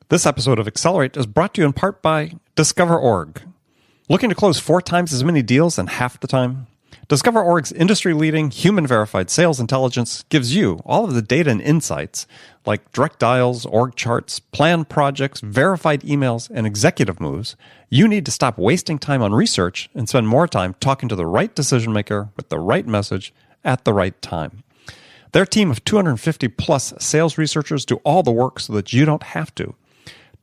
This episode of Accelerate is brought to you in part by DiscoverOrg. Looking to close 4 times as many deals in half the time? DiscoverOrg's industry-leading, human-verified sales intelligence gives you all of the data and insights like direct dials, org charts, planned projects, verified emails, and executive moves you need to stop wasting time on research and spend more time talking to the right decision-maker with the right message at the right time. Their team of 250-plus sales researchers do all the work so that you don't have to.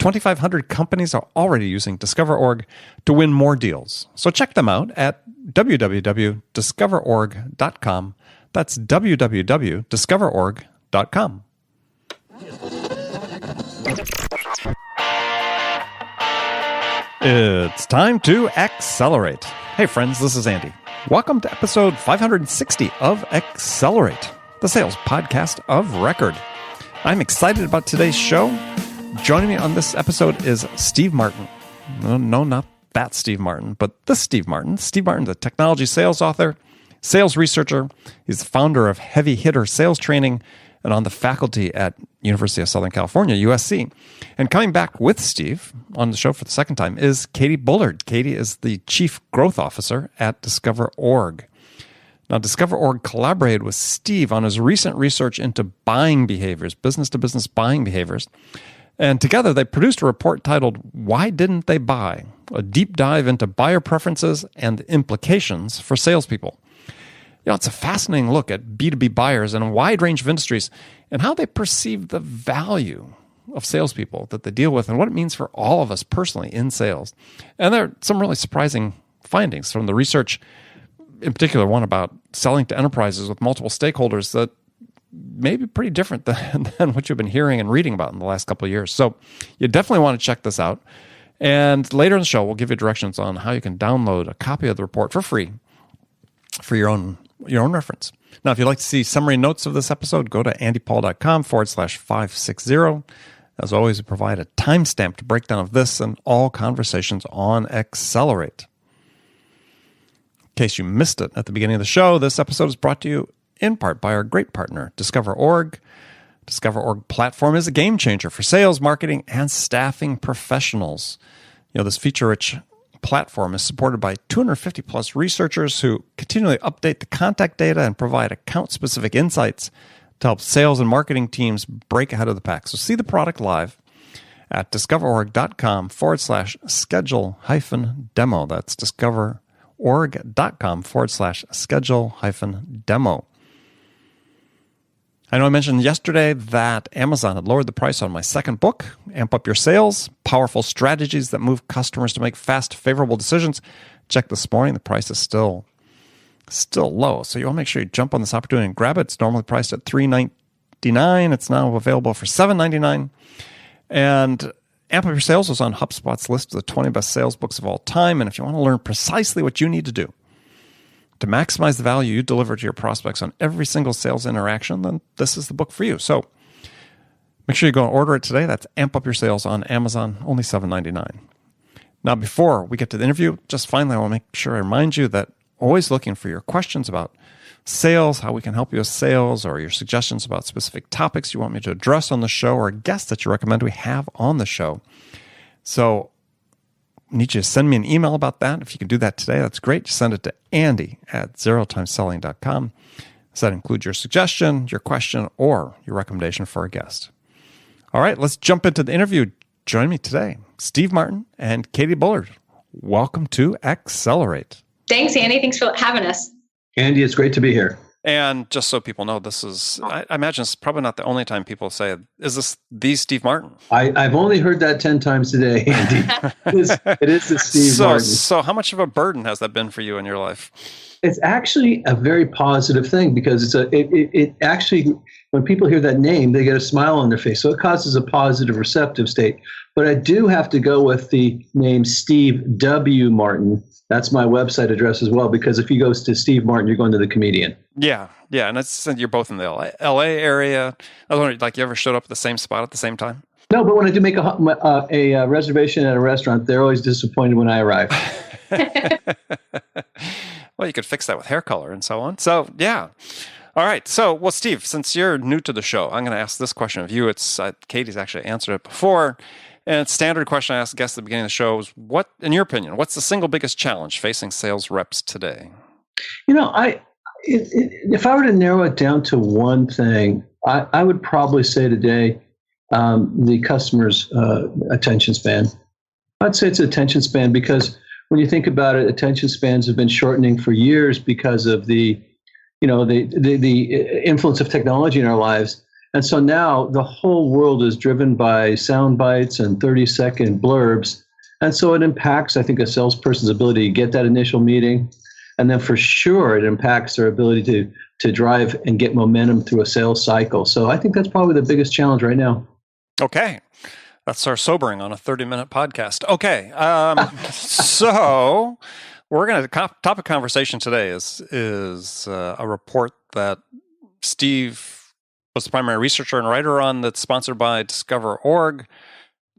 2,500 companies are already using DiscoverOrg to win more deals. So check them out at www.discoverorg.com. That's www.discoverorg.com. It's time to accelerate. Hey friends, this is Andy. Welcome to episode 560 of Accelerate, the sales podcast of record. I'm excited about today's show. Joining me on this episode is Steve Martin. No, not that Steve Martin, but this Steve Martin. Steve Martin's a technology sales author, sales researcher. He's the founder of Heavy Hitter Sales Training and on the faculty at University of Southern California, USC. And coming back with Steve on the show for the second time is Katie Bullard. Katie is the Chief Growth Officer at DiscoverOrg. Now, DiscoverOrg collaborated with Steve on his recent research into buying behaviors, business-to-business buying behaviors. And together, they produced a report titled, Why Didn't They Buy? A deep dive into buyer preferences and implications for salespeople. You know, it's a fascinating look at B2B buyers in a wide range of industries and how they perceive the value of salespeople that they deal with and what it means for all of us personally in sales. And there are some really surprising findings from the research, in particular one about selling to enterprises with multiple stakeholders that may be pretty different than what you've been hearing and reading about in the last couple of years. So you definitely want to check this out. And later in the show, we'll give you directions on how you can download a copy of the report for free for your own reference. Now, if you'd like to see summary notes of this episode, go to andypaul.com/560. As always, we provide a timestamped breakdown of this and all conversations on Accelerate. In case you missed it at the beginning of the show, this episode is brought to you in part by our great partner, DiscoverOrg. DiscoverOrg platform is a game changer for sales, marketing, and staffing professionals. You know, this feature-rich platform is supported by 250-plus researchers who continually update the contact data and provide account-specific insights to help sales and marketing teams break ahead of the pack. So see the product live at discoverorg.com/schedule-demo. That's discoverorg.com/schedule-demo. I know I mentioned yesterday that Amazon had lowered the price on my second book, Amp Up Your Sales, Powerful Strategies That Move Customers to Make Fast, Favorable Decisions. Check this morning, the price is still low. So you want to make sure you jump on this opportunity and grab it. It's normally priced at $3.99. It's now available for $7.99. And Amp Up Your Sales was on HubSpot's list of the 20 best sales books of all time. And if you want to learn precisely what you need to do to maximize the value you deliver to your prospects on every single sales interaction, then this is the book for you. So make sure you go and order it today. That's Amp Up Your Sales on Amazon, only $7.99. Now, before we get to the interview, just finally, I want to make sure I remind you that always looking for your questions about sales, how we can help you with sales, or your suggestions about specific topics you want me to address on the show, or a guest that you recommend we have on the show. So I need you to send me an email about that. If you can do that today, that's great. Just send it to andy@zerotimeselling.com. Does that include your suggestion, your question, or your recommendation for a guest? All right, let's jump into the interview. Join me today, Steve Martin and Katie Bullard. Welcome to Accelerate. Thanks, Andy. Thanks for having us. Andy, it's great to be here. And just so people know, this is, I imagine it's probably not the only time people say, is this the Steve Martin? I've only heard that 10 times today, Andy. It is the Steve Martin. So how much of a burden has that been for you in your life? It's actually a very positive thing because it actually, when people hear that name, they get a smile on their face. So it causes a positive receptive state. But I do have to go with the name Steve W. Martin. That's my website address as well, because if you go to Steve Martin, you're going to the comedian. Yeah. And you're both in the LA area. I was wondering, like, you ever showed up at the same spot at the same time? No, but when I do make a reservation at a restaurant, they're always disappointed when I arrive. Well, you could fix that with hair color and so on. So, yeah. All right. So, well, Steve, since you're new to the show, I'm going to ask this question of you. It's Katie's actually answered it before. And it's a standard question I ask guests at the beginning of the show is, what, in your opinion, what's the single biggest challenge facing sales reps today? If I were to narrow it down to one thing, I would probably say today the customer's attention span. I'd say it's attention span because when you think about it, attention spans have been shortening for years because of the influence of technology in our lives. And so now the whole world is driven by sound bites and 30-second blurbs. And so it impacts, I think, a salesperson's ability to get that initial meeting. And then for sure, it impacts their ability to drive and get momentum through a sales cycle. So I think that's probably the biggest challenge right now. Okay. That's our sobering on a 30-minute podcast. Okay. So we're going to, topic conversation today is a report that Steve was the primary researcher and writer on, that's sponsored by DiscoverOrg,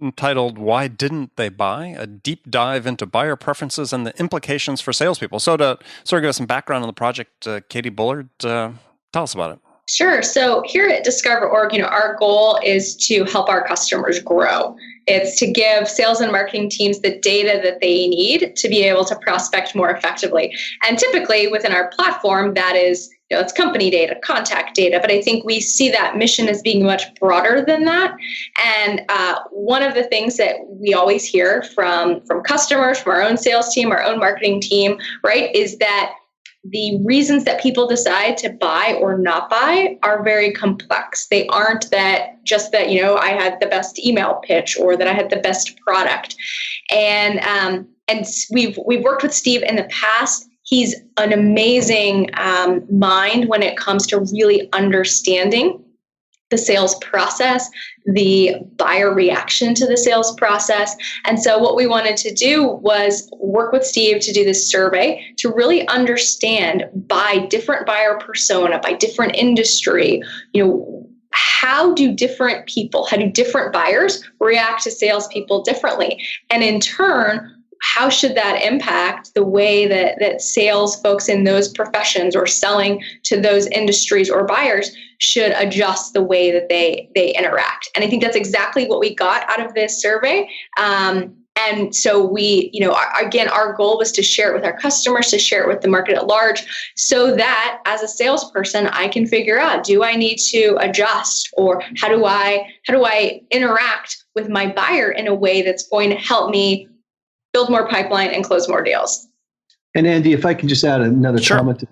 entitled "Why Didn't They Buy? A Deep Dive into Buyer Preferences and the Implications for Salespeople." So to sort of give us some background on the project, Katie Bullard, tell us about it. Sure. So here at DiscoverOrg, our goal is to help our customers grow. It's to give sales and marketing teams the data that they need to be able to prospect more effectively. And typically within our platform, that is, it's company data, contact data. But I think we see that mission as being much broader than that. And one of the things that we always hear from customers, from our own sales team, our own marketing team, right, is that the reasons that people decide to buy or not buy are very complex. They aren't just that I had the best email pitch or that I had the best product. And we've worked with Steve in the past. He's an amazing mind when it comes to really understanding the sales process, the buyer reaction to the sales process. And so what we wanted to do was work with Steve to do this survey to really understand by different buyer persona, by different industry, how do different buyers react to salespeople differently? And in turn, how should that impact the way that sales folks in those professions or selling to those industries or buyers should adjust the way that they interact? And I think that's exactly what we got out of this survey. And so we, again, our goal was to share it with our customers, to share it with the market at large, so that as a salesperson, I can figure out, do I need to adjust, or how do I interact with my buyer in a way that's going to help me build more pipeline and close more deals? And Andy, if I can just add another Sure. comment.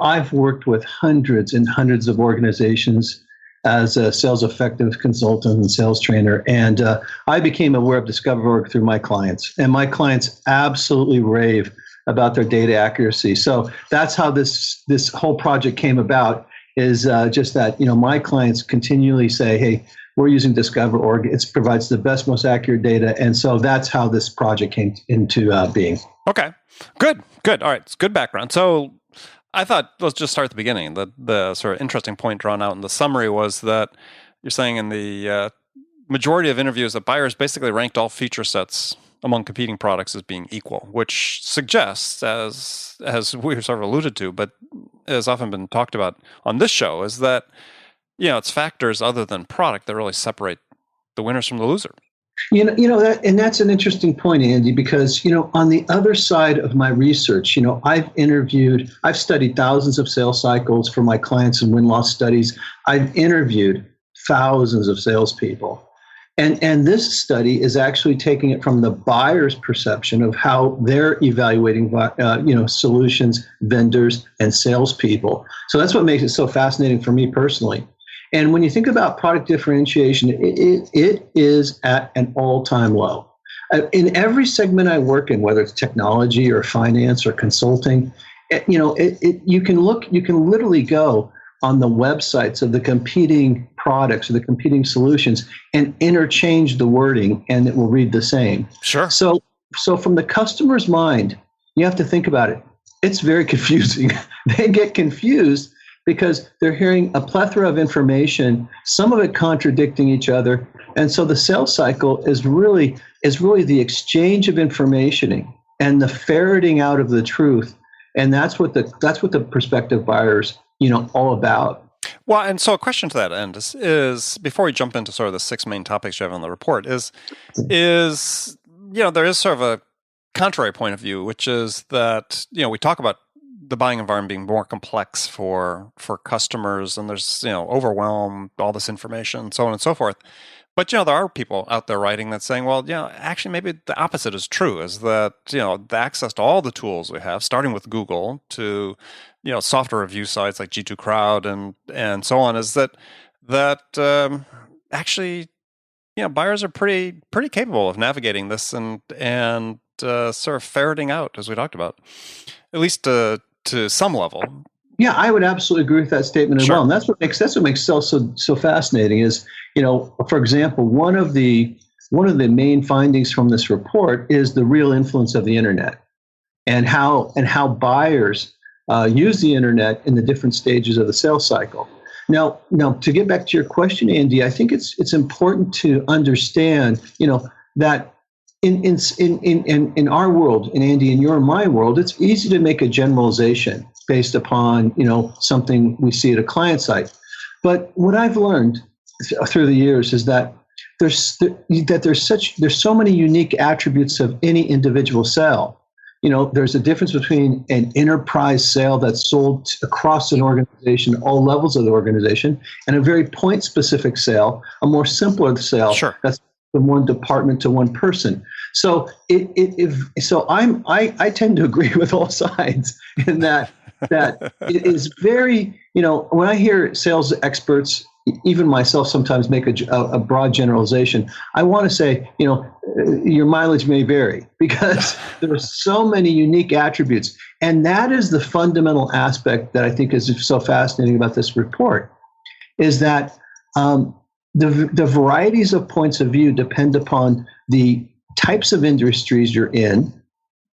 I've worked with hundreds and hundreds of organizations as a sales effective consultant and sales trainer. And I became aware of DiscoverOrg through my clients. And my clients absolutely rave about their data accuracy. So that's how this whole project came about, is just that, my clients continually say, hey, we're using DiscoverOrg. It provides the best, most accurate data. And so that's how this project came into being. Okay, good. All right, it's good background. So I thought, let's just start at the beginning. The sort of interesting point drawn out in the summary was that you're saying in the majority of interviews that buyers basically ranked all feature sets among competing products as being equal, which suggests, as we sort of alluded to, but has often been talked about on this show, is that it's factors other than product that really separate the winners from the loser. That's an interesting point, Andy, because, on the other side of my research, I've studied thousands of sales cycles for my clients and win-loss studies. I've interviewed thousands of salespeople. And this study is actually taking it from the buyer's perception of how they're evaluating, solutions, vendors, and salespeople. So that's what makes it so fascinating for me personally. And when you think about product differentiation, it is at an all-time low. In every segment I work in, whether it's technology or finance or consulting, you can literally go on the websites of the competing products or the competing solutions and interchange the wording, and it will read the same. Sure. So from the customer's mind, you have to think about it. It's very confusing. They get confused because they're hearing a plethora of information, some of it contradicting each other. And so the sales cycle is really the exchange of information and the ferreting out of the truth. And that's what the prospective buyers all about. Well, and so a question to that end is before we jump into sort of the 6 main topics you have on the report is there is sort of a contrary point of view, which is that, we talk about the buying environment being more complex for customers, and there's, overwhelm, all this information, so on and so forth. But, there are people out there writing that's saying, well, actually maybe the opposite is true, is that, the access to all the tools we have, starting with Google to, software review sites like G2 Crowd and so on, is that actually, buyers are pretty capable of navigating this and sort of ferreting out, as we talked about, at least to some level. Yeah, I would absolutely agree with that statement as well. And that's what makes sales so fascinating is, for example, one of the main findings from this report is the real influence of the internet and how buyers use the internet in the different stages of the sales cycle. Now, to get back to your question, Andy, I think it's important to understand, that in our world, and Andy, in your and my world, it's easy to make a generalization based upon, something we see at a client site. But what I've learned through the years is that there's so many unique attributes of any individual sale. There's a difference between an enterprise sale that's sold across an organization, all levels of the organization, and a very point-specific sale, a more simpler sale that's from one department to one person. So I tend to agree with all sides in that it is very, when I hear sales experts, even myself sometimes make a broad generalization, I want to say, your mileage may vary because there are so many unique attributes. And that is the fundamental aspect that I think is so fascinating about this report, is that the varieties of points of view depend upon the types of industries you're in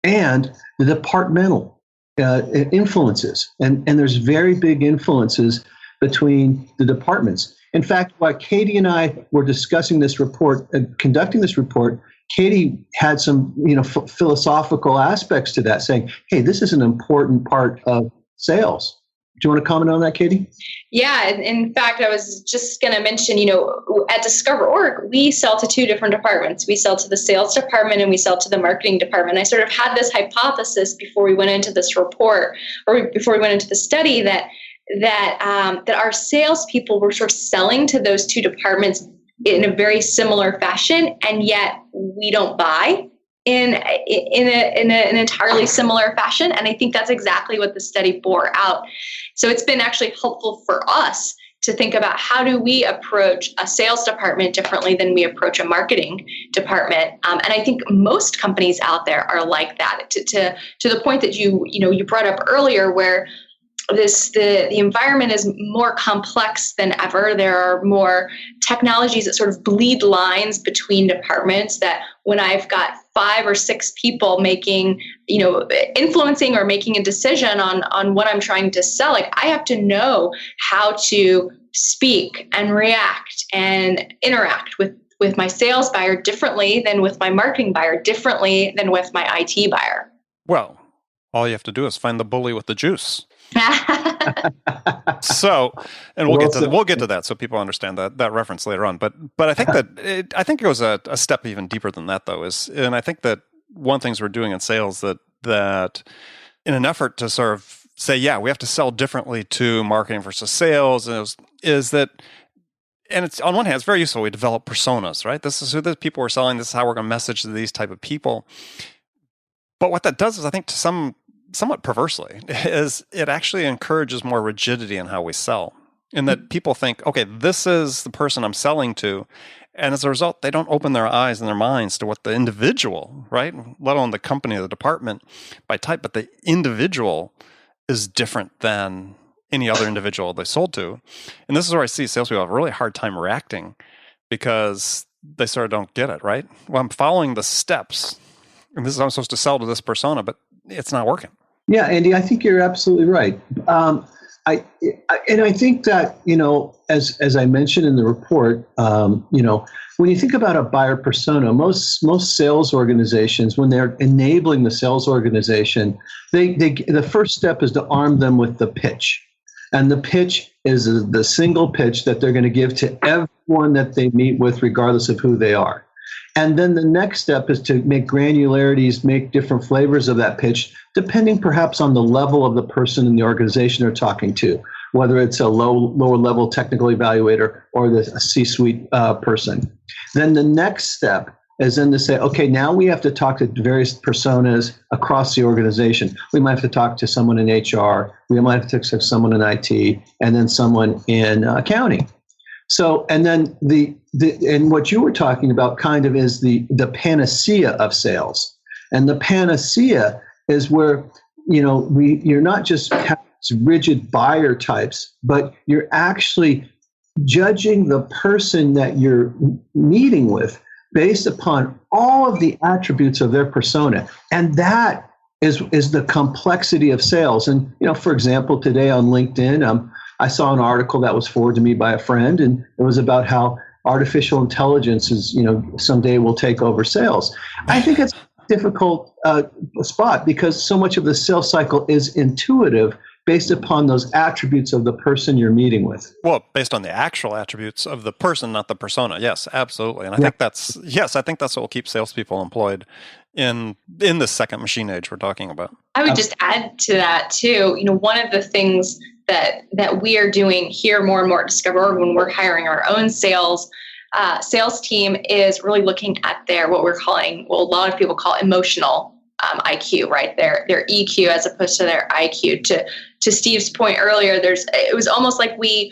and the departmental influences. And there's very big influences between the departments. In fact, while Katie and I were discussing this report, conducting this report, Katie had some philosophical aspects to that, saying, hey, this is an important part of sales. Do you want to comment on that, Katie? Yeah, in fact, I was just going to mention, at DiscoverOrg, we sell to 2 different departments. We sell to the sales department and we sell to the marketing department. I sort of had this hypothesis before we went into this report, or before we went into the study, that our salespeople were sort of selling to those 2 departments in a very similar fashion, and yet we don't buy in an entirely similar fashion. And I think that's exactly what the study bore out. So it's been actually helpful for us to think about how do we approach a sales department differently than we approach a marketing department. And I think most companies out there are like that, to the point that you brought up earlier, where the environment is more complex than ever. There are more technologies that sort of bleed lines between departments, that when I've got 5 or 6 people making, influencing or making a decision on what I'm trying to sell, like I have to know how to speak and react and interact with my sales buyer differently than with my marketing buyer, differently than with my IT buyer. Well, all you have to do is find the bully with the juice. So, and we'll get to that, so people understand that reference later on. But I think I think it goes a step even deeper than that, though. And I think that one of the things we're doing in sales that in an effort to sort of say, yeah, we have to sell differently to marketing versus sales, is that. And it's, on one hand, it's very useful. We develop personas, right? This is who the people we're selling. This is how we're going to message to these type of people. But what that does is, I think, somewhat perversely, is it actually encourages more rigidity in how we sell. In that people think, okay, this is the person I'm selling to. And as a result, they don't open their eyes and their minds to what the individual, right, let alone the company or the department by type, but the individual is different than any other individual they sold to. And this is where I see salespeople have a really hard time reacting, because they sort of don't get it, right? Well, I'm following the steps, and this is how I'm supposed to sell to this persona, but it's not working. Yeah, Andy, I think you're absolutely right. I think that, as I mentioned in the report, when you think about a buyer persona, most sales organizations, when they're enabling the sales organization, the first step is to arm them with the pitch. And the pitch is the single pitch that they're going to give to everyone that they meet with, regardless of who they are. And then the next step is to make granularities, make different flavors of that pitch, depending perhaps on the level of the person in the organization they're talking to, whether it's a lower level technical evaluator or a C-suite person. Then the next step is then to say, okay, now we have to talk to various personas across the organization. We might have to talk to someone in HR, we might have to talk to someone in IT, and then someone in accounting. So, and then and what you were talking about kind of is the panacea of sales. And the panacea is where, you're not just rigid buyer types, but you're actually judging the person that you're meeting with based upon all of the attributes of their persona. And that is the complexity of sales. And, for example, today on LinkedIn, I saw an article that was forwarded to me by a friend, and it was about how artificial intelligence is, someday will take over sales. I think it's a difficult spot because so much of the sales cycle is intuitive based upon those attributes of the person you're meeting with. Well, based on the actual attributes of the person, not the persona. Yes, absolutely. And I think that's what will keep salespeople employed in the second machine age we're talking about. I would just add to that too. One of the things that we are doing here more and more at DiscoverOrg when we're hiring our own sales team is really looking at what we're calling, a lot of people call emotional IQ, right? Their EQ as opposed to their IQ. To Steve's point earlier, it was almost like we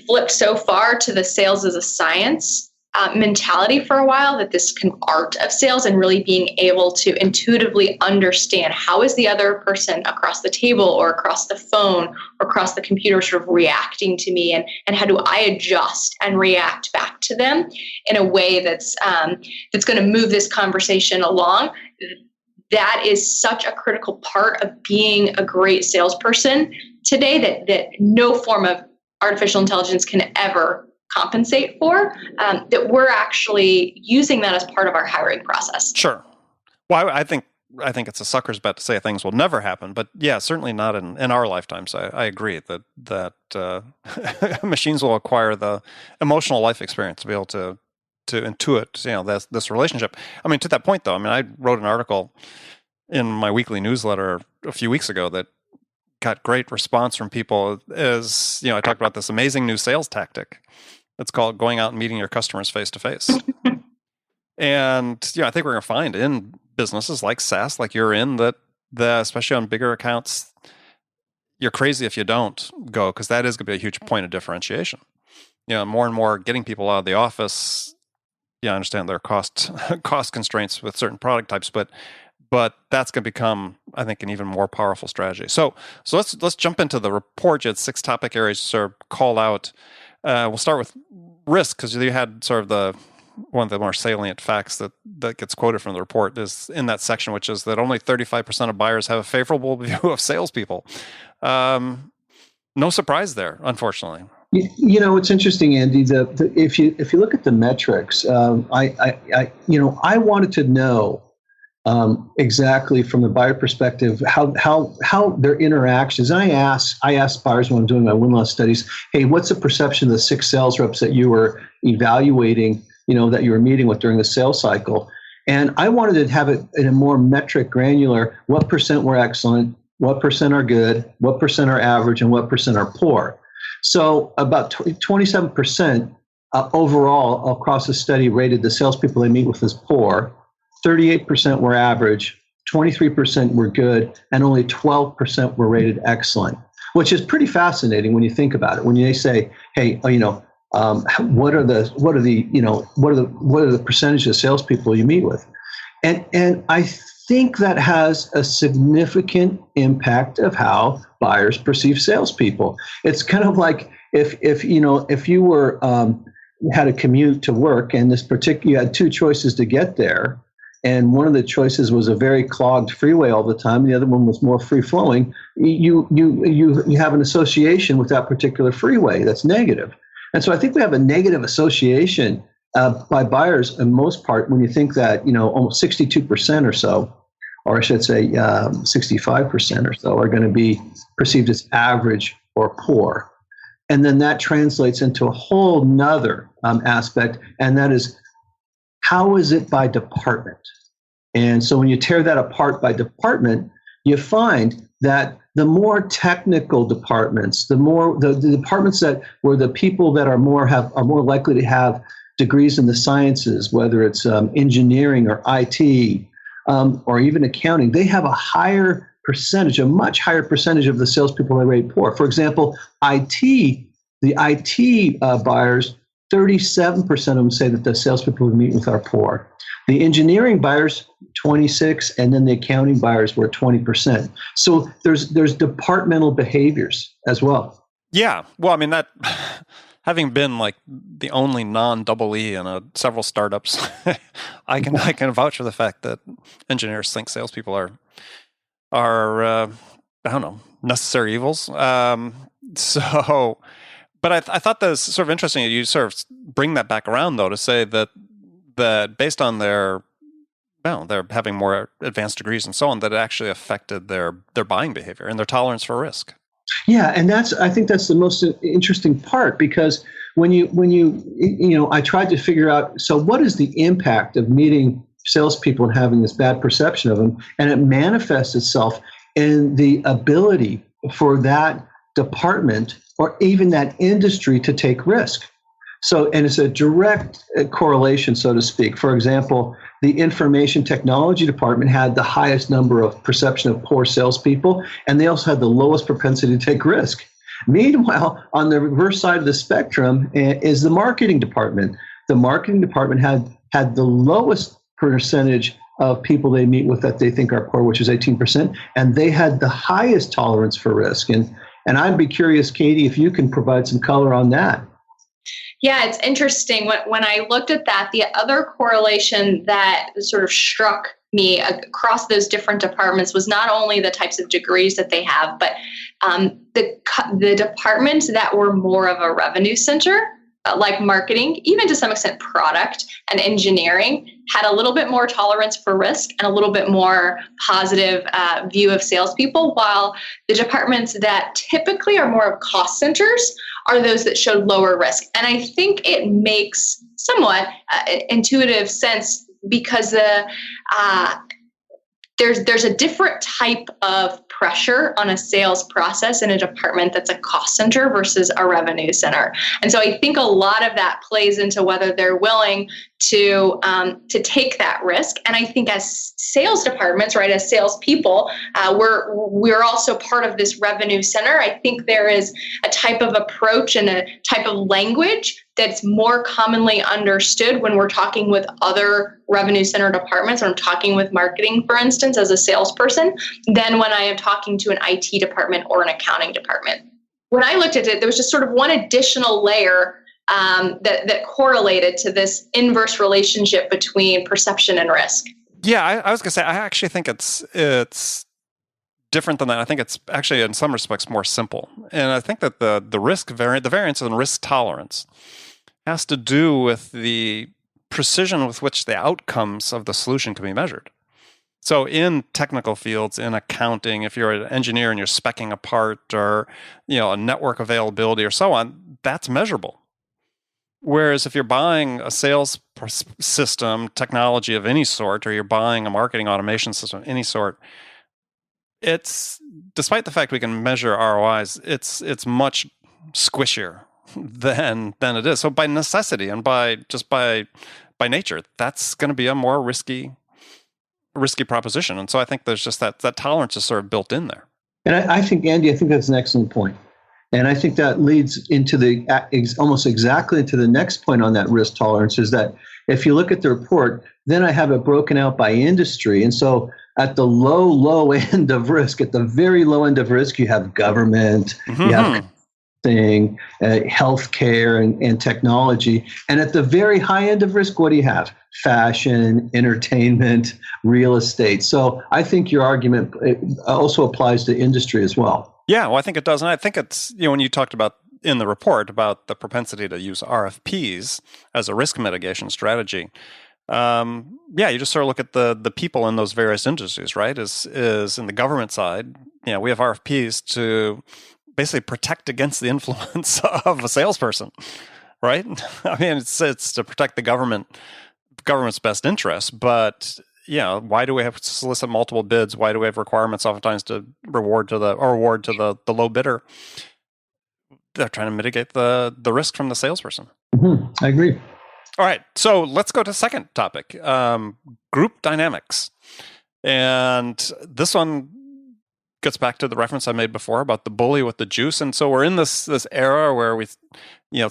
flipped so far to the sales as a science mentality for a while, that this art of sales and really being able to intuitively understand how is the other person across the table or across the phone or across the computer sort of reacting to me, and how do I adjust and react back to them in a way that's going to move this conversation along. That is such a critical part of being a great salesperson today that no form of artificial intelligence can ever compensate for, that we're actually using that as part of our hiring process. Sure. Well, I think it's a sucker's bet to say things will never happen, but yeah, certainly not in our lifetimes. I agree that machines will acquire the emotional life experience to be able to intuit, this relationship. I mean, to that point though, I wrote an article in my weekly newsletter a few weeks ago that got great response from people. As I talked about this amazing new sales tactic. It's called going out and meeting your customers face to face. And I think we're going to find in businesses like SaaS, like you're in, that especially on bigger accounts, you're crazy if you don't go, because that is going to be a huge point of differentiation. More and more getting people out of the office. I understand there are cost constraints with certain product types, but that's going to become, I think, an even more powerful strategy. So let's jump into the report. You had 6 topic areas to sort of call out. We'll start with risk, because you had sort of one of the more salient facts that gets quoted from the report is in that section, which is that only 35% of buyers have a favorable view of salespeople. No surprise there, unfortunately. It's interesting, Andy. If you look at the metrics, I wanted to know exactly from the buyer perspective how their interactions. I asked buyers when I'm doing my win-loss studies, hey, what's the perception of the 6 sales reps that you were evaluating, that you were meeting with during the sales cycle? And I wanted to have it in a more metric granular. What percent were excellent? What percent are good? What percent are average? And what percent are poor? So about 27% overall across the study rated the salespeople they meet with as poor. 38% were average, 23% were good, and only 12% were rated excellent, which is pretty fascinating when you think about it. When they say, "Hey, what are the percentage of salespeople you meet with?" And I think that has a significant impact of how buyers perceive salespeople. It's kind of like if you were had a commute to work, and you had 2 choices to get there. And one of the choices was a very clogged freeway all the time, and the other one was more free flowing. You have an association with that particular freeway that's negative. And so I think we have a negative association by buyers in most part when you think that almost 62% or so, or I should say 65% or so, are going to be perceived as average or poor. And then that translates into a whole nother aspect, and that is, how is it by department? And so when you tear that apart by department, you find that the more technical departments, the more the departments that where the people that are more likely to have degrees in the sciences, whether it's engineering or IT or even accounting, they have a higher percentage, a much higher percentage of the salespeople that rate poor. For example, the IT buyers, 37% of them say that the salespeople we meet with are poor. The engineering buyers, 26, and then the accounting buyers were 20%. So there's departmental behaviors as well. Yeah. Well, I mean, that having been like the only non-double E in several startups, I can vouch for the fact that engineers think salespeople are I don't know, necessary evils. So, but I thought that was sort of interesting. You sort of bring that back around, though, to say that based on they're having more advanced degrees and so on, that it actually affected their buying behavior and their tolerance for risk. Yeah, and I think that's the most interesting part, because when you I tried to figure out, so what is the impact of meeting salespeople and having this bad perception of them, and it manifests itself in the ability for that department or even that industry to take risk. So, and it's a direct correlation, so to speak. For example, the information technology department had the highest number of perception of poor salespeople, and they also had the lowest propensity to take risk. Meanwhile, on the reverse side of the spectrum is the marketing department. The marketing department had the lowest percentage of people they meet with that they think are poor, which is 18%, and they had the highest tolerance for risk. And I'd be curious, Katie, if you can provide some color on that. Yeah, it's interesting. When I looked at that, the other correlation that sort of struck me across those different departments was not only the types of degrees that they have, but the departments that were more of a revenue center, like marketing, even to some extent product and engineering, had a little bit more tolerance for risk and a little bit more positive view of salespeople, while the departments that typically are more of cost centers are those that showed lower risk. And I think it makes somewhat intuitive sense, because there's a different type of pressure on a sales process in a department that's a cost center versus a revenue center. And so I think a lot of that plays into whether they're willing to take that risk. And I think as sales departments, right, as salespeople, we're also part of this revenue center. I think there is a type of approach and a type of language that's more commonly understood when we're talking with other revenue center departments, or I'm talking with marketing, for instance, as a salesperson, than when I am talking to an IT department or an accounting department. When I looked at it, there was just sort of one additional layer that correlated to this inverse relationship between perception and risk. Yeah, I was going to say, I actually think it's different than that. I think it's actually, in some respects, more simple. And I think that the variance in risk tolerance has to do with the precision with which the outcomes of the solution can be measured. So in technical fields, in accounting, if you're an engineer and you're speccing a part, or a network availability or so on, that's measurable. Whereas if you're buying a sales system, technology of any sort, or you're buying a marketing automation system of any sort, it's, despite the fact we can measure ROIs, it's much squishier than it is. So by necessity and by nature, that's going to be a more risky proposition. And so I think there's just that tolerance is sort of built in there. And I think, Andy, that's an excellent point. And I think that leads into almost exactly into the next point on that risk tolerance, is that if you look at the report, then I have it broken out by industry. And so at the low end of risk, at the very low end of risk, you have government, you have healthcare and technology. And at the very high end of risk, what do you have? Fashion, entertainment, real estate. So I think your argument also applies to industry as well. Yeah, well, I think it does. And I think it's, when you talked about in the report about the propensity to use RFPs as a risk mitigation strategy, you just sort of look at the people in those various industries, right? Is in the government side, we have RFPs basically protect against the influence of a salesperson, right? I mean, it's to protect the government's best interests, but why do we have to solicit multiple bids? Why do we have requirements oftentimes to award to the low bidder? They're trying to mitigate the risk from the salesperson. I agree. All right, so let's go to the second topic, group dynamics. And this one gets back to the reference I made before about the bully with the juice. And so we're in this era where it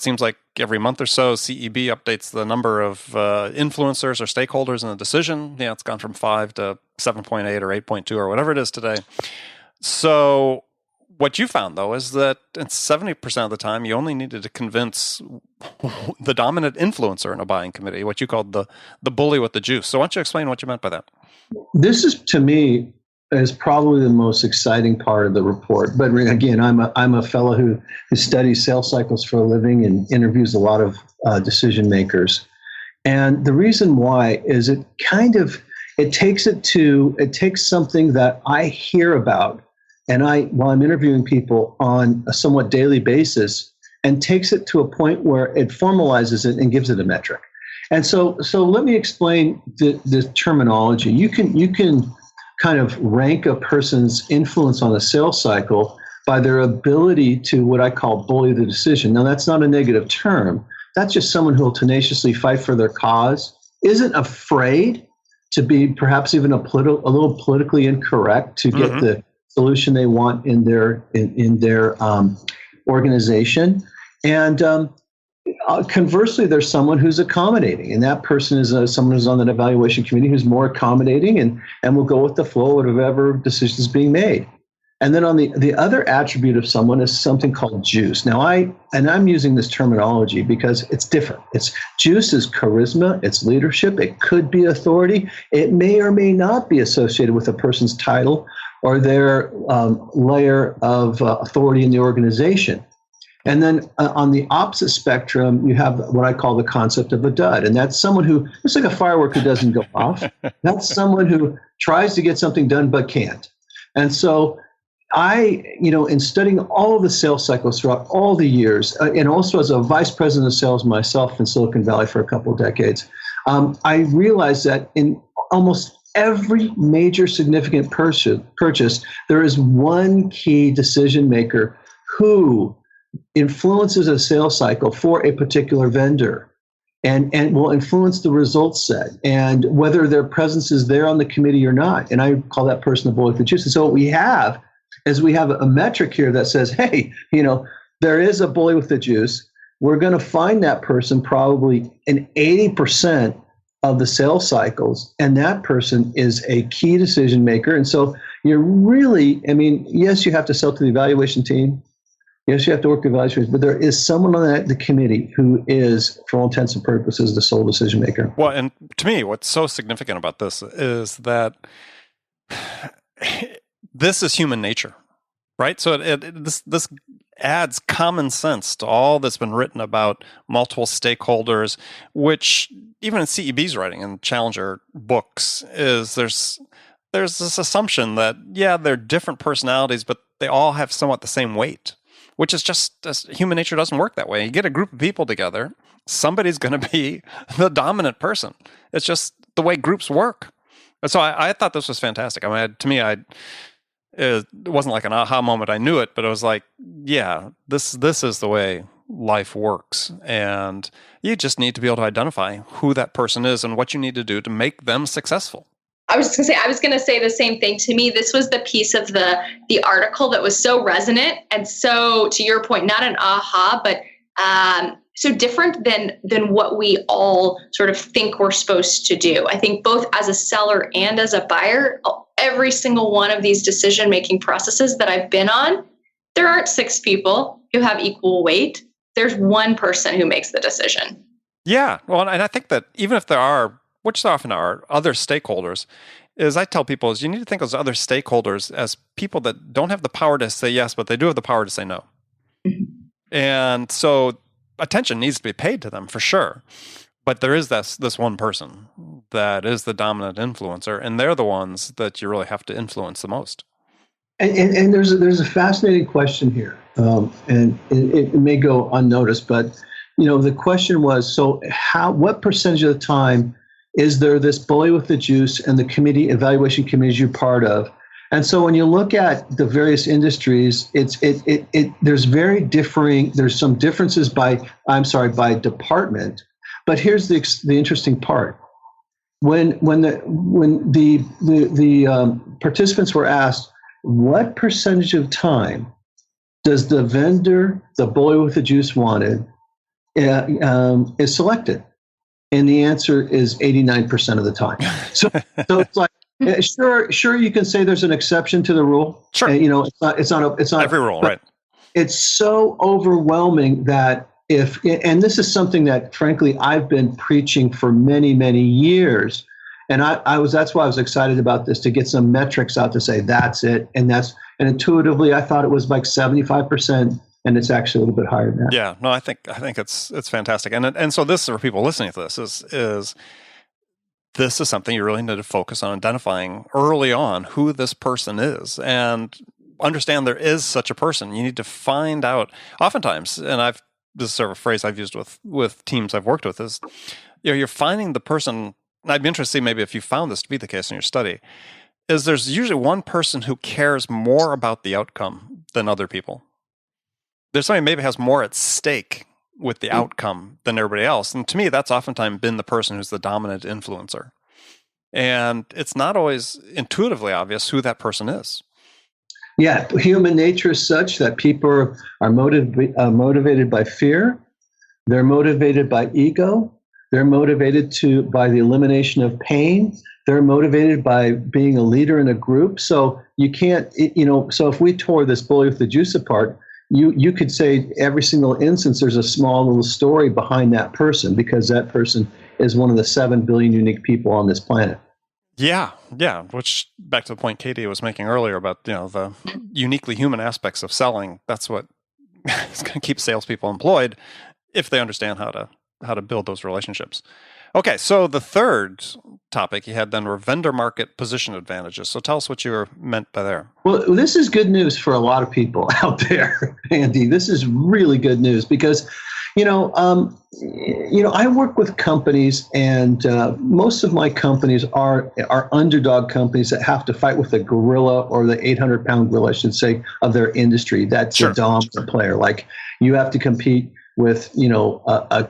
seems like every month or so, CEB updates the number of influencers or stakeholders in the decision. It's gone from 5 to 7.8 or 8.2 or whatever it is today. So what you found, though, is that in 70% of the time, you only needed to convince the dominant influencer in a buying committee, what you called the bully with the juice. So why don't you explain what you meant by that? This is, to me, is probably the most exciting part of the report. But again, I'm a fellow who studies sales cycles for a living and interviews a lot of decision makers. And the reason why is it takes something that I hear about, and while I'm interviewing people on a somewhat daily basis, and takes it to a point where it formalizes it and gives it a metric. And so let me explain the terminology. You can kind of rank a person's influence on a sales cycle by their ability to what I call bully the decision. Now, that's not a negative term. That's just someone who will tenaciously fight for their cause, isn't afraid to be perhaps even a little politically incorrect to get the solution they want in their organization. And conversely, there's someone who's accommodating, and that person is someone who's on that evaluation committee who's more accommodating and will go with the flow of whatever decision is being made. And then on the other attribute of someone is something called juice. Now, I'm using this terminology because it's different. Juice is charisma, it's leadership, it could be authority, it may or may not be associated with a person's title or their layer of authority in the organization. And then on the opposite spectrum, you have what I call the concept of a dud. And that's someone who, it's like a firework who doesn't go off. That's someone who tries to get something done but can't. And so in studying all of the sales cycles throughout all the years, and also as a vice president of sales myself in Silicon Valley for a couple of decades, I realized that in almost every major significant purchase, there is one key decision maker who influences a sales cycle for a particular vendor and will influence the results set and whether their presence is there on the committee or not. And I call that person the bully with the juice. And so what we have is we have a metric here that says, hey, there is a bully with the juice. We're going to find that person probably in 80% of the sales cycles, and that person is a key decision maker. And so you're really, yes, you have to sell to the evaluation team. Yes, you have to work the evaluations, but there is someone on the committee who is, for all intents and purposes, the sole decision maker. Well, and to me, what's so significant about this is that this is human nature, right? So this adds common sense to all that's been written about multiple stakeholders, which even in CEB's writing and Challenger books is there's this assumption that, they're different personalities, but they all have somewhat the same weight. Which is just, human nature doesn't work that way. You get a group of people together, somebody's going to be the dominant person. It's just the way groups work. And so I thought this was fantastic. To me, it wasn't like an aha moment. I knew it, but it was like, this is the way life works. And you just need to be able to identify who that person is and what you need to do to make them successful. I was going to say the same thing. To me, this was the piece of the article that was so resonant and so, to your point, not an aha, but so different than what we all sort of think we're supposed to do. I think both as a seller and as a buyer, every single one of these decision-making processes that I've been on, there aren't 6 people who have equal weight. There's one person who makes the decision. Yeah. Well, and I think that even if there are, which there often are, other stakeholders, is I tell people is you need to think of those other stakeholders as people that don't have the power to say yes, but they do have the power to say no. Mm-hmm. And so attention needs to be paid to them for sure. But there is this one person that is the dominant influencer, and they're the ones that you really have to influence the most. And there's a fascinating question here, and it may go unnoticed, but the question was, so what percentage of the time is there this bully with the juice and the evaluation committees you're part of? And so when you look at the various industries, there's very differing. There's some differences by department, but here's the interesting part. When the participants were asked, what percentage of time does the vendor, the boy with the juice wanted, is selected? And the answer is 89% of the time. So it's like, sure, you can say there's an exception to the rule. Sure. And, it's not every rule, right? It's so overwhelming that and this is something that, frankly, I've been preaching for many, many years. And that's why I was excited about this, to get some metrics out to say that's it. And intuitively, I thought it was like 75%, and it's actually a little bit higher than that. Yeah, no, I think it's fantastic. And so this, for people listening to this, is this is something you really need to focus on identifying early on who this person is, and understand there is such a person. You need to find out. Oftentimes, and this is sort of a phrase I've used with teams I've worked with, is you're finding the person. I'd be interested to see maybe if you found this to be the case in your study, is there's usually one person who cares more about the outcome than other people. There's somebody maybe has more at stake with the outcome than everybody else. And to me, that's oftentimes been the person who's the dominant influencer. And it's not always intuitively obvious who that person is. Yeah, human nature is such that people are motivated by fear. They're motivated by ego. They're motivated by the elimination of pain. They're motivated by being a leader in a group. So you can't, so if we tore this bully with the juice apart, you could say every single instance there's a small little story behind that person, because that person is one of the 7 billion unique people on this planet. Yeah. Which, back to the point Katie was making earlier about the uniquely human aspects of selling. That's what is going to keep salespeople employed, if they understand how to build those relationships. Okay, so the third topic you had then were vendor market position advantages. So tell us what you meant by there. Well, this is good news for a lot of people out there, Andy. This is really good news because, I work with companies, and most of my companies are underdog companies that have to fight with the gorilla, or the 800-pound gorilla, I should say, of their industry. That's the dominant player. Like, you have to compete with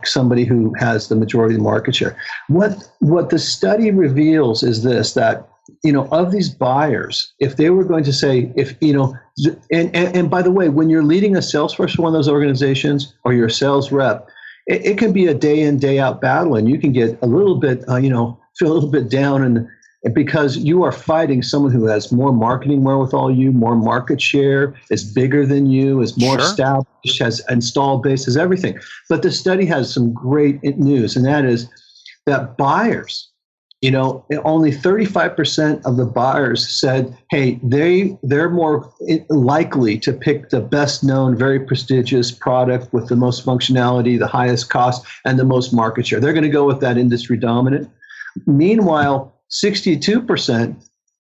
somebody who has the majority of the market share. What the study reveals is this, that of these buyers, if they were going to say, and by the way, when you're leading a sales force for one of those organizations, or you're a sales rep, it can be a day in, day out battle, and you can get a little bit feel a little bit down, and because you are fighting someone who has more marketing wherewithal, more market share, is bigger than you, is more established, has installed base, has everything. But the study has some great news, and that is that buyers, only 35% of the buyers said, hey, they're more likely to pick the best known, very prestigious product with the most functionality, the highest cost, and the most market share. They're going to go with that industry dominant. Meanwhile, 62%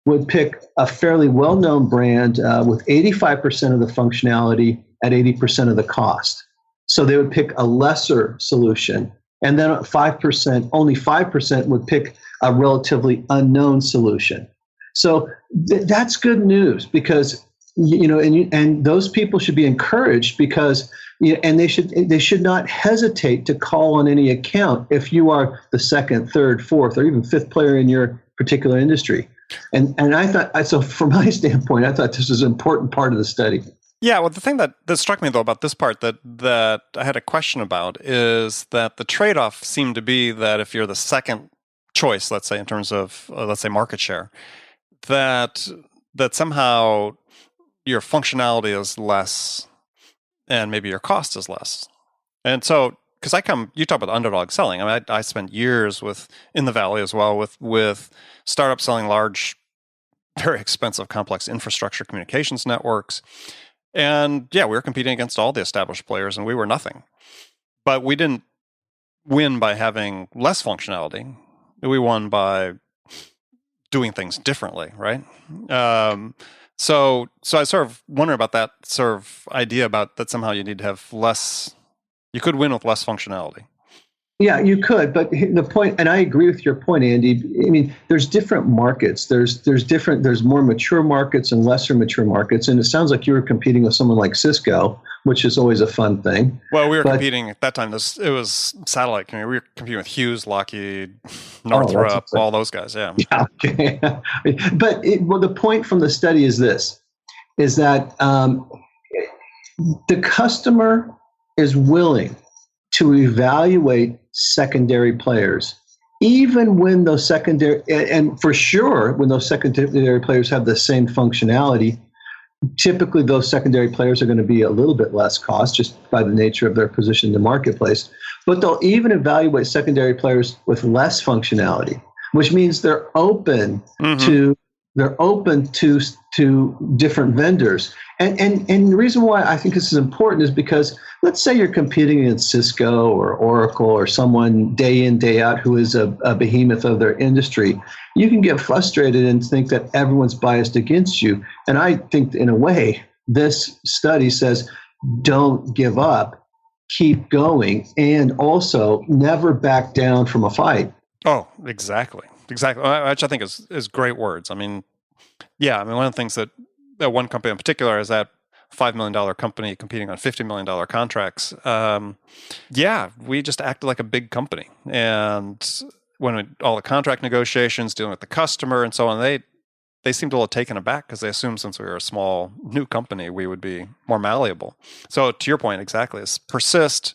would pick a fairly well-known brand with 85% of the functionality at 80% of the cost. So they would pick a lesser solution. And then only 5% would pick a relatively unknown solution. So that's good news, because and those people should be encouraged, because and they should not hesitate to call on any account if you are the second, third, fourth, or even fifth player in your particular industry. And I thought, so from my standpoint, I thought this was an important part of the study. Yeah, well, the thing that struck me, though, about this part that I had a question about is that the trade-off seemed to be that if you're the second choice, let's say, in terms of, market share, that somehow your functionality is less and maybe your cost is less. And so, because you talk about underdog selling. I mean, I spent years in the Valley as well with startups selling large, very expensive, complex infrastructure communications networks. And yeah, we were competing against all the established players, and we were nothing. But we didn't win by having less functionality. We won by doing things differently, right? So I sort of wonder about that sort of idea about that somehow you need to have less, you could win with less functionality. Yeah, you could, but the point, and I agree with your point, Andy. I mean, there's different markets. There's more mature markets and lesser mature markets, and it sounds like you were competing with someone like Cisco, which is always a fun thing. Well, we were competing at that time. It was satellite. I mean, we were competing with Hughes, Lockheed, Northrop, all those guys. Yeah. Yeah. Okay. But the point from the study is this: is that the customer is willing to evaluate secondary players, even when those secondary, and for sure, when those secondary players have the same functionality, typically those secondary players are going to be a little bit less cost just by the nature of their position in the marketplace. But they'll even evaluate secondary players with less functionality, which means they're open to different vendors. And the reason why I think this is important is because let's say you're competing against Cisco or Oracle or someone day in, day out who is a behemoth of their industry. You can get frustrated and think that everyone's biased against you. And I think in a way, this study says, don't give up, keep going, and also never back down from a fight. Oh, exactly. Which I think is great words. I mean, yeah, I mean, one of the things that one company in particular is that $5 million company competing on $50 million contracts. We just acted like a big company. And when all the contract negotiations, dealing with the customer and so on, they seemed a little taken aback because they assumed since we were a small new company, we would be more malleable. So to your point, exactly, is persist,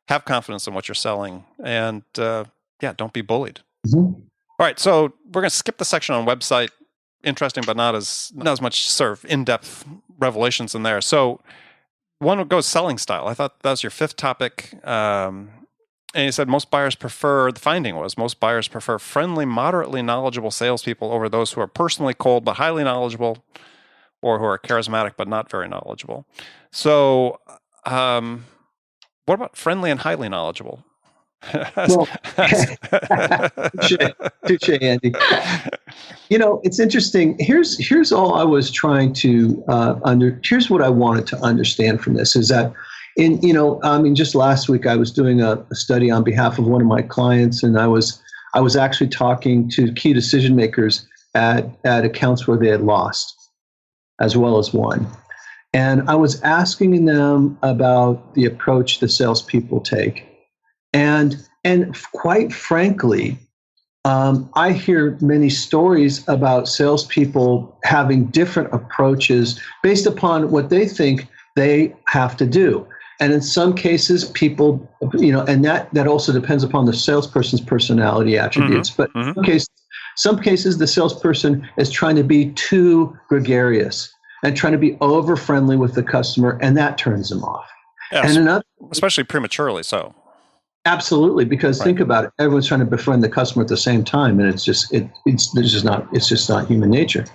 have confidence in what you're selling, and don't be bullied. Mm-hmm. All right, so we're going to skip the section on website. Interesting, but not as much sort of in-depth revelations in there. So one would go selling style. I thought that was your fifth topic. And you said most buyers prefer friendly, moderately knowledgeable salespeople over those who are personally cold but highly knowledgeable, or who are charismatic but not very knowledgeable. So what about friendly and highly knowledgeable? Well, touche, Andy. You know, it's interesting. Here's all I was trying to here's what I wanted to understand from this is that just last week I was doing a study on behalf of one of my clients, and I was actually talking to key decision makers at accounts where they had lost as well as won. And I was asking them about the approach the salespeople take. And quite frankly, I hear many stories about salespeople having different approaches based upon what they think they have to do. And in some cases, people, and that also depends upon the salesperson's personality attributes. Mm-hmm. But in some cases, the salesperson is trying to be too gregarious and trying to be over friendly with the customer, and that turns them off. Yes, and especially prematurely so. Absolutely, because think about it. Everyone's trying to befriend the customer at the same time, and it's just not human nature.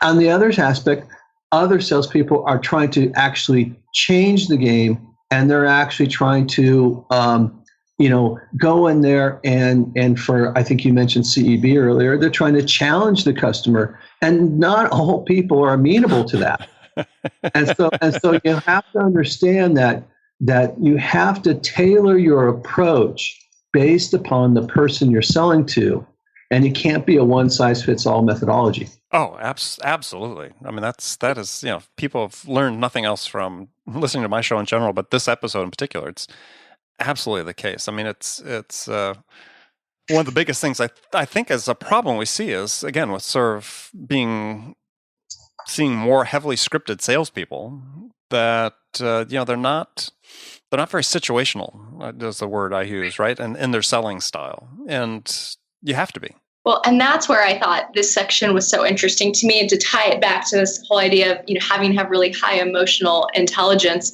On the other aspect, other salespeople are trying to actually change the game, and they're actually trying to go in there and for, I think you mentioned CEB earlier, they're trying to challenge the customer, and not all people are amenable to that. and so you have to understand that you have to tailor your approach based upon the person you're selling to, and it can't be a one-size-fits-all methodology. Oh, absolutely. I mean, that is people have learned nothing else from listening to my show in general, but this episode in particular, it's absolutely the case. I mean, it's one of the biggest things I think is a problem we see is, again, with sort of seeing more heavily scripted salespeople that they're not very situational, is the word I use, right? And in their selling style. And you have to be. Well, and that's where I thought this section was so interesting to me, and to tie it back to this whole idea of having to have really high emotional intelligence,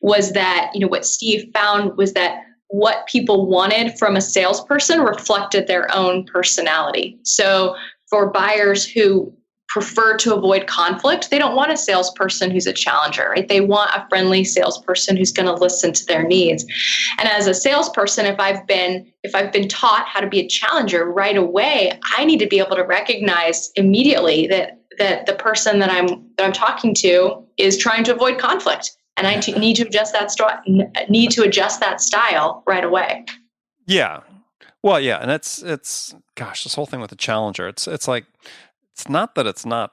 was that what Steve found was that what people wanted from a salesperson reflected their own personality. So for buyers who prefer to avoid conflict, they don't want a salesperson who's a challenger, right? They want a friendly salesperson who's going to listen to their needs. And as a salesperson, if I've been taught how to be a challenger right away, I need to be able to recognize immediately that that the person that I'm talking to is trying to avoid conflict, and I need to adjust that style right away. Yeah. Well, yeah, and it's gosh, this whole thing with the challenger, it's like, it's not that it's not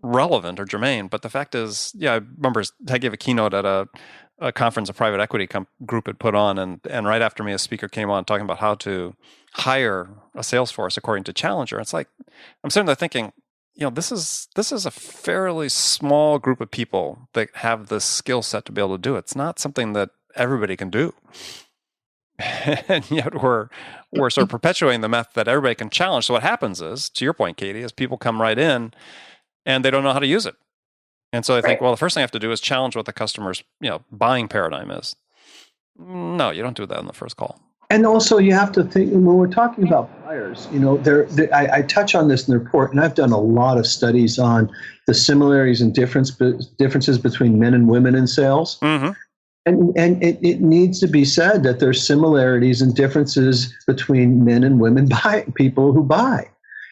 relevant or germane, but the fact is, yeah, I remember I gave a keynote at a conference a private equity group had put on, and right after me, a speaker came on talking about how to hire a sales force according to challenger. It's like, I'm sitting there thinking, this is a fairly small group of people that have the skill set to be able to do it. It's not something that everybody can do. And yet we're sort of perpetuating the myth that everybody can challenge. So what happens is, to your point, Katie, is people come right in and they don't know how to use it. And so they think, well, the first thing I have to do is challenge what the customer's buying paradigm is. No, you don't do that in the first call. And also, you have to think, when we're talking about buyers, I touch on this in the report, and I've done a lot of studies on the similarities and differences between men and women in sales. Mm-hmm. And it needs to be said that there's similarities and differences between men and women people who buy.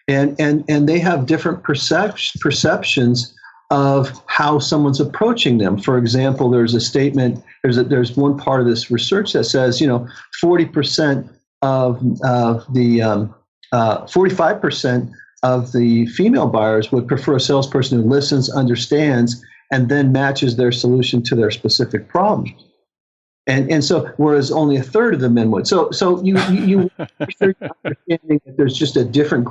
And they have different perceptions of how someone's approaching them. For example, there's a statement, there's one part of this research that says, 40% of the 45% of the female buyers would prefer a salesperson who listens, understands, and then matches their solution to their specific problem. And so, whereas only a third of the men would. So you start understanding that there's just a different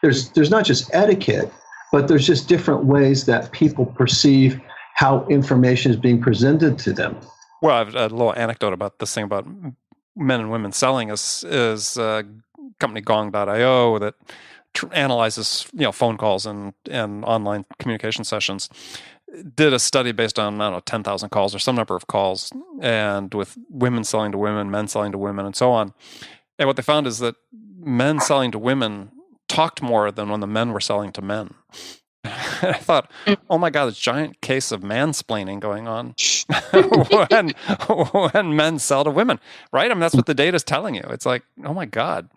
there's not just etiquette, but there's just different ways that people perceive how information is being presented to them. Well, I've a little anecdote about this thing about men and women selling is a company Gong.io that analyzes phone calls and online communication sessions. Did a study based on 10,000 calls or some number of calls, and with women selling to women, men selling to women, and so on. And what they found is that men selling to women talked more than when the men were selling to men. And I thought, oh my God, this giant case of mansplaining going on when men sell to women, right? I mean, that's what the data is telling you. It's like, oh my God.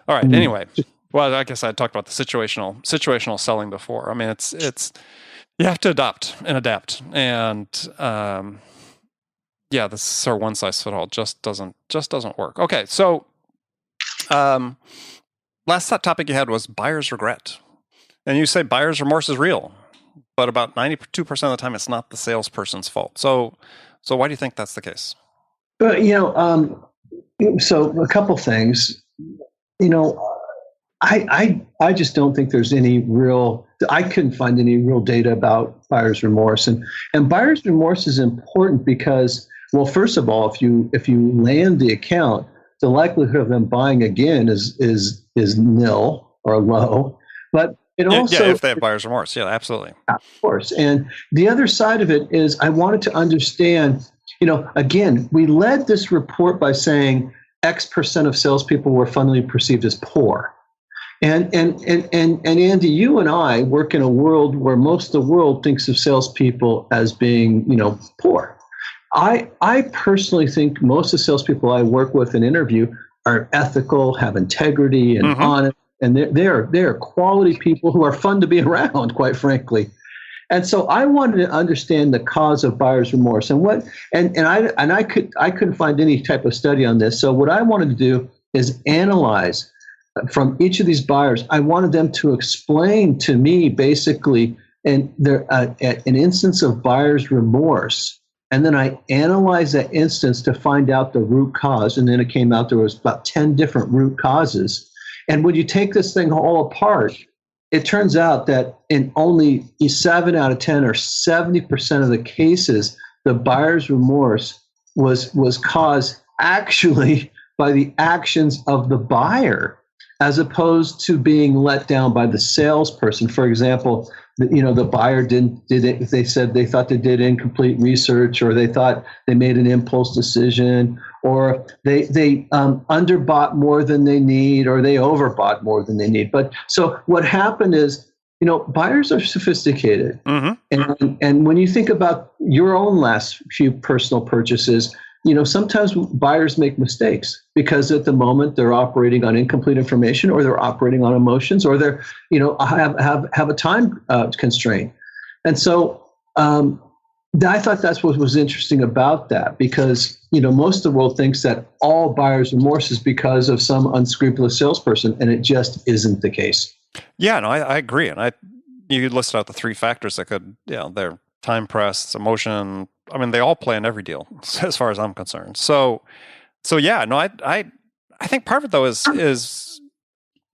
All right. Anyway, well, I guess I talked about the situational selling before. I mean, it's you have to adapt, and this sort of one size fits all just doesn't work. Okay, so last topic you had was buyer's regret. And you say buyer's remorse is real, but about 92% of the time it's not the salesperson's fault. So why do you think that's the case? So a couple things. I just don't think there's I couldn't find any real data about buyer's remorse. And buyer's remorse is important because, well, first of all, if you land the account, the likelihood of them buying again is nil or low. But it also, if they have buyer's remorse, yeah, absolutely, of course. And the other side of it is, I wanted to understand. Again, we led this report by saying X% of salespeople were fundamentally perceived as poor. And Andy, you and I work in a world where most of the world thinks of salespeople as being, poor. I personally think most of the salespeople I work with and interview are ethical, have integrity, and honest, and they're quality people who are fun to be around, quite frankly. And so I wanted to understand the cause of buyer's remorse I couldn't find any type of study on this. So what I wanted to do is analyze from each of these buyers. I wanted them to explain to me basically an instance of buyer's remorse. And then I analyzed that instance to find out the root cause. And then it came out there was about 10 different root causes. And when you take this thing all apart, it turns out that in only 7 out of 10 or 70% of the cases, the buyer's remorse was caused actually by the actions of the buyer, as opposed to being let down by the salesperson. For example, the buyer did it. They said they thought they did incomplete research, or they thought they made an impulse decision, or they underbought more than they need, or they overbought more than they need. But so what happened is, buyers are sophisticated, and when you think about your own last few personal purchases, sometimes buyers make mistakes because at the moment they're operating on incomplete information, or they're operating on emotions, or they're, have a time constraint. And so I thought that's what was interesting about that, because, most of the world thinks that all buyer's remorse is because of some unscrupulous salesperson, and it just isn't the case. Yeah, no, I agree. And you listed out the three factors that could, they're time press, emotion. I mean, they all play in every deal as far as I'm concerned. So yeah, no, I think part of it though is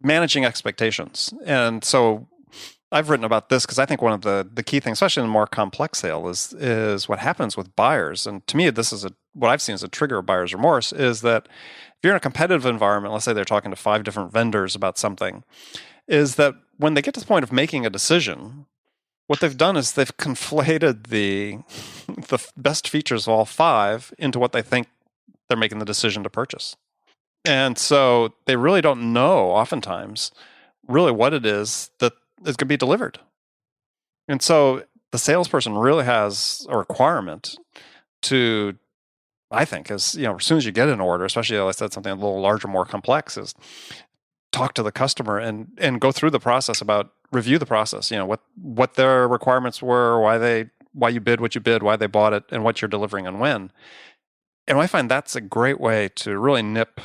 managing expectations. And so I've written about this because I think one of the key things, especially in a more complex sale, is what happens with buyers. And to me, this is what I've seen as a trigger of buyer's remorse, is that if you're in a competitive environment, let's say they're talking to 5 different vendors about something, is that when they get to the point of making a decision, what they've done is they've conflated the best features of all 5 into what they think they're making the decision to purchase. And so they really don't know, oftentimes, really what it is that is going to be delivered. And so the salesperson really has a requirement to, I think, as soon as you get an order, especially like I said, something a little larger, more complex, is talk to the customer and go through the process, review the process, what their requirements were, why you bid what you bid, why they bought it, and what you're delivering and when. And I find that's a great way to really nip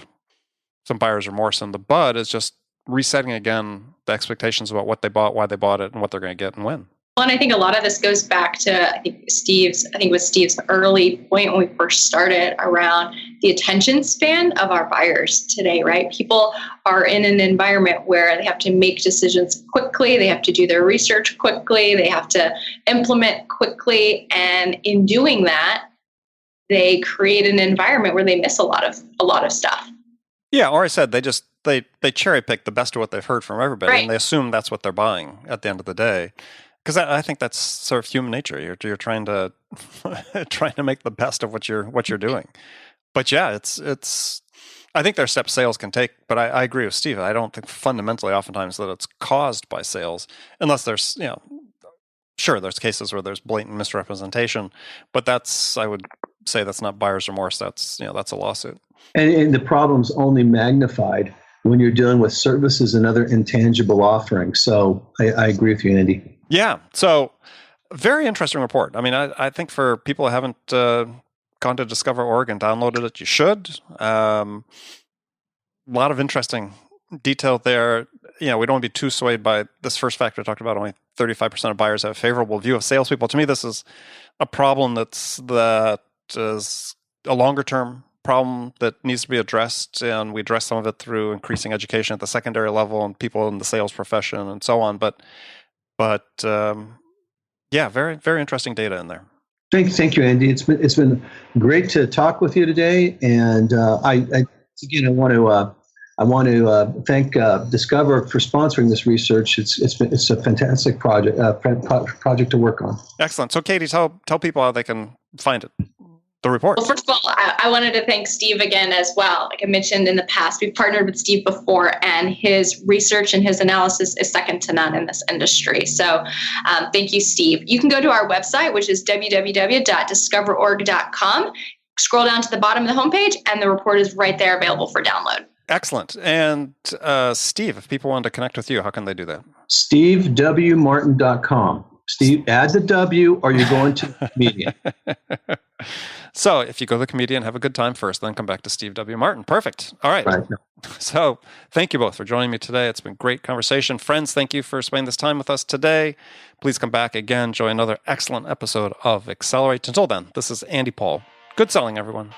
some buyer's remorse in the bud, is just resetting again the expectations about what they bought, why they bought it, and what they're going to get and when. Well, and I think a lot of this goes back to, I think it was Steve's early point when we first started around the attention span of our buyers today, right? People are in an environment where they have to make decisions quickly, they have to do their research quickly, they have to implement quickly, and in doing that, they create an environment where they miss a lot of stuff. Yeah, or I said they cherry pick the best of what they've heard from everybody, right, and they assume that's what they're buying at the end of the day. Because I think that's sort of human nature. You're trying to make the best of what you're doing. But yeah, it's. I think there are steps sales can take, but I agree with Steve. I don't think fundamentally, oftentimes, that it's caused by sales, unless there's sure, there's cases where there's blatant misrepresentation, but I would say that's not buyer's remorse. That's a lawsuit. And the problem's only magnified when you're dealing with services and other intangible offerings. So I agree with you, Andy. Yeah. So very interesting report. I mean, I think for people who haven't gone to DiscoverOrg and downloaded it, you should. A lot of interesting detail there. We don't want to be too swayed by this first factor I talked about. Only 35% of buyers have a favorable view of salespeople. To me, this is a problem that is a longer term problem that needs to be addressed, and we address some of it through increasing education at the secondary level and people in the sales profession and so on. But yeah, very, very interesting data in there. Thank you, Andy. It's been great to talk with you today, and I want to thank Discover for sponsoring this research. It's a fantastic project to work on. Excellent. So, Katie, tell people how they can find it. The report. Well, first of all, I wanted to thank Steve again as well. Like I mentioned in the past, we've partnered with Steve before, and his research and his analysis is second to none in this industry. So thank you, Steve. You can go to our website, which is www.discoverorg.com. Scroll down to the bottom of the homepage, and the report is right there available for download. Excellent. And Steve, if people want to connect with you, how can they do that? SteveWMartin.com. Steve, add the W, or you're going to the comedian. So if you go to the comedian, have a good time first, then come back to Steve W. Martin. Perfect. All right. So thank you both for joining me today. It's been a great conversation. Friends, thank you for spending this time with us today. Please come back again, join another excellent episode of Accelerate. Until then, this is Andy Paul. Good selling, everyone.